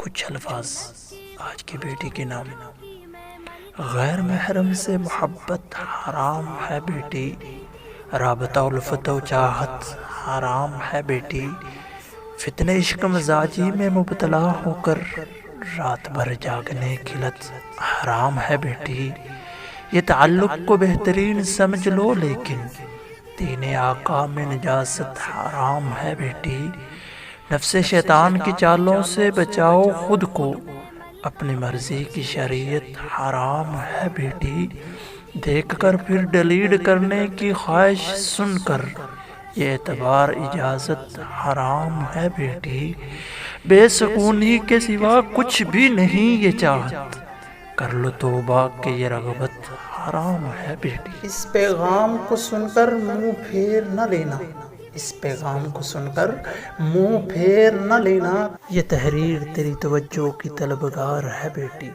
کچھ الفاظ آج کی بیٹی کے نام۔ غیر محرم سے محبت حرام ہے بیٹی، رابطہ الفت و چاہت حرام ہے بیٹی، فتنہ عشق مزاجی میں مبتلا ہو کر رات بھر جاگنے کی لت حرام ہے بیٹی۔ یہ تعلق کو بہترین سمجھ لو لیکن دین آقا میں نجاست حرام ہے بیٹی۔ نفس شیطان کی چالوں سے بچاؤ خود کو، اپنی مرضی کی شریعت حرام ہے بیٹی۔ دیکھ کر پھر ڈیلیٹ کرنے کی خواہش سن کر یہ اعتبار اجازت حرام ہے بیٹی۔ بے سکونی کے سوا کچھ بھی نہیں یہ چاہت، کر لو توبہ کہ یہ رغبت حرام ہے بیٹی۔ اس پیغام کو سن کر منہ پھیر نہ لینا، اس پیغام کو سن کر منہ پھیر نہ لینا، یہ تحریر تیری توجہ کی طلبگار ہے بیٹی۔